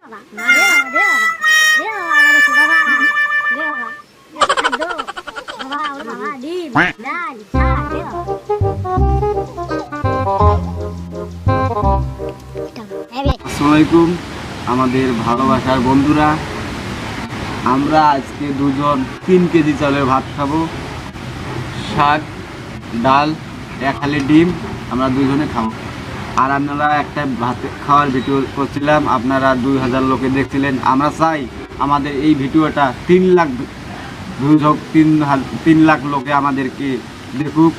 আসসালামাইকুম আমাদের ভালোবাসার বন্ধুরা, আমরা আজকে দুজন 3 কেজি চালের ভাত খাবো, শাক, ডাল, এক হালি ডিম আমরা দুজনে খাবো। আর আপনারা একটা ভাত খাওয়ার ভিডিও করছিলাম, আপনারা 2000 লোকে দেখছিলেন। আমরা চাই আমাদের এই ভিডিওটা 3 লাখ লোকে আমাদেরকে দেখুক।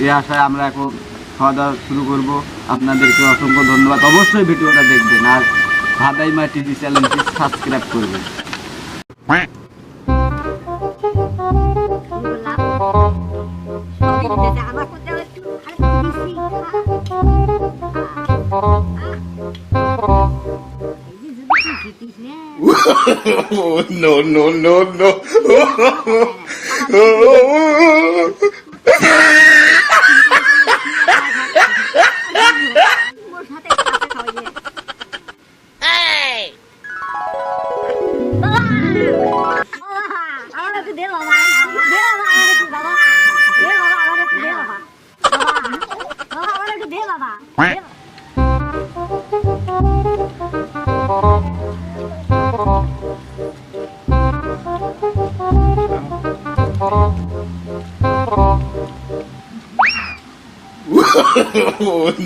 এই আশায় আমরা এখন খাওয়া দাওয়া শুরু করবো। আপনাদেরকে অসংখ্য ধন্যবাদ। অবশ্যই ভিডিওটা দেখবেন আর ভাদাইমা টিভি চ্যানেলটি সাবস্ক্রাইব করবেন। No, no, no, no.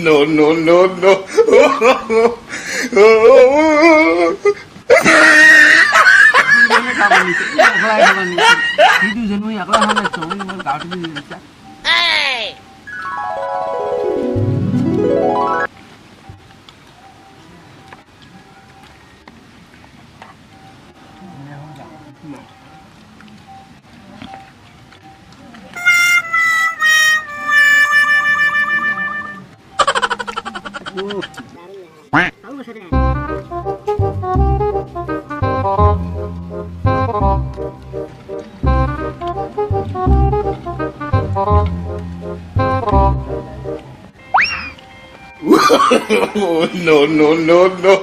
No, no, no, no. No, no, no, no.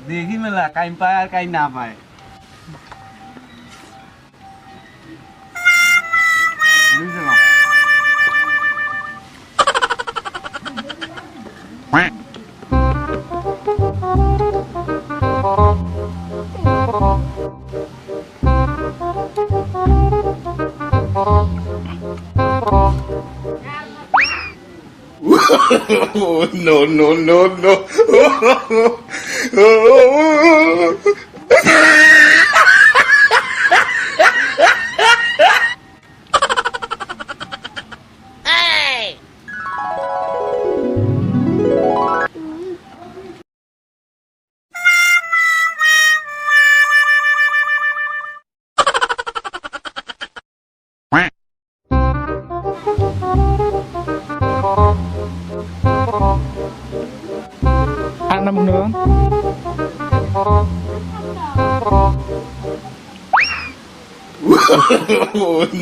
দেখি মেলা কাইম পায় আর কাইম না পায়। No, no, no, no. Anak beneran?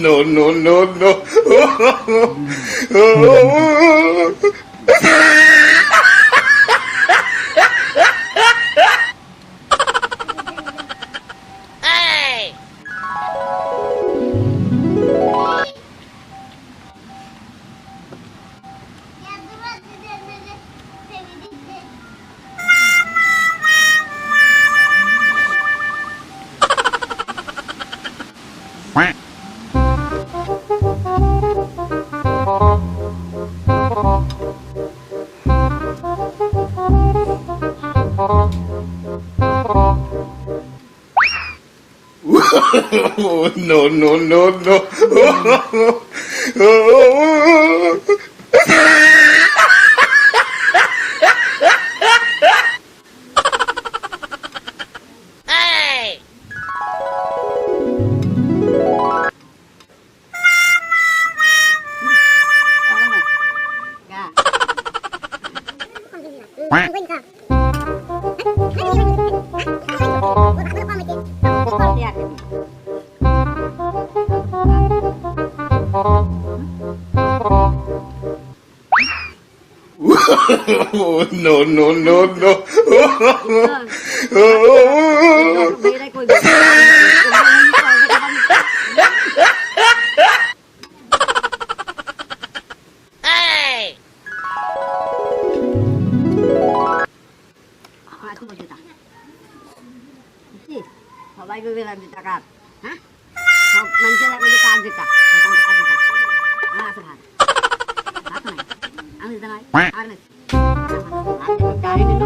No, no, no, no. No, no, no, no. Oh, no, no, no, no. মেয়েরাই কইবে সবাই কইবে লাগবে টাকা হ্যাঁ সব মানুষেরা কইবে কাজ দিতা এখন কাজ দিতা আমার আছে ভাত ভাত নাই আমি দিতা নাই আর নাই গাড়ি নিল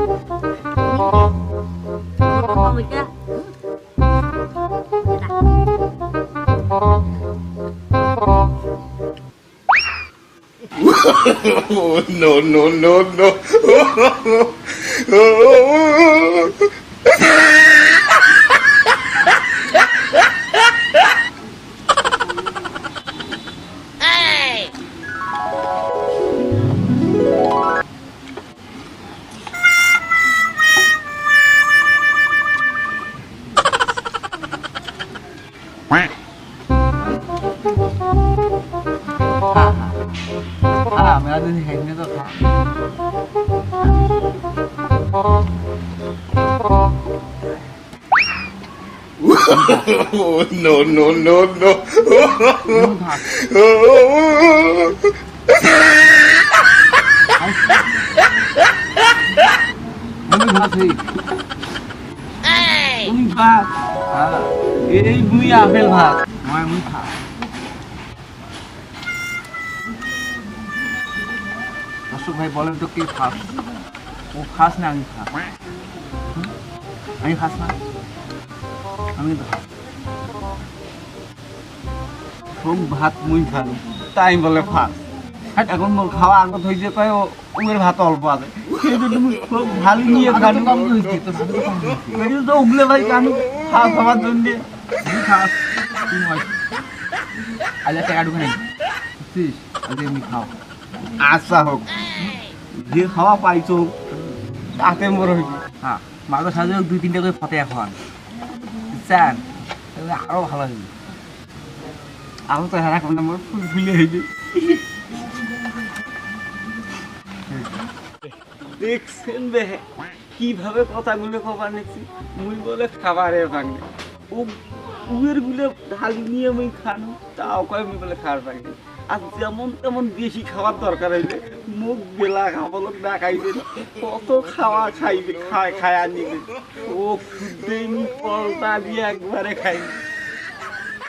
কমিটা Oh, no, no, no, no. मेरा दिन हैंगने तो था Oh, no, no, no, no. আমি ভাবছি তুমি ভাত এই মুই আপেল ভাত মই মুই ভাত দর্শক ভাই বলেন তো কে খাস ও খাস না আমি খাস আমি খাস না আমি তো খাস সব ভাত মুই খাই তাই বলে ফাস এখন মোর খাওয়া আগত হয়েছে কয় ওর ভাত অল্প আছে সেই জন্য মুই খুব ভালো নিয়ে খান কম হয়েছে তো ভাত কম হয়েছে তো উগলে ভাই কানু খাওয়া খাওয়ার জন্য তুই খাস তুই হয় আজ টাকা ঢুকে নেই বুঝছিস আজ এমনি খাও আচ্ছা হোক যে খাওয়া পাইছো তাতে মোর হয়েছে হ্যাঁ মাঝে সাজে 2-3টা করে ফতে এখন বুঝছেন আরো ভালো হয়েছে আরো তো হারা কোনো মোর ফুল ফুলে হয়েছে দেখছেন বে কিভাবে কথাগুলো খবর নিচ্ছি মুই বলে খাবারের ভাঙে ও উয়ের গুলো ঢালি নিয়ে মুই খানো তাও কয় মুই বলে খাবার ভাঙে আর যেমন তেমন বেশি খাওয়ার দরকার হইলে মুখ বেলা খাবলক না খাইবে কত খাওয়া খাইবে খায় খায়া নিবে ও খুদ্দেই মুখ পলটা দিয়ে একবারে খাইবে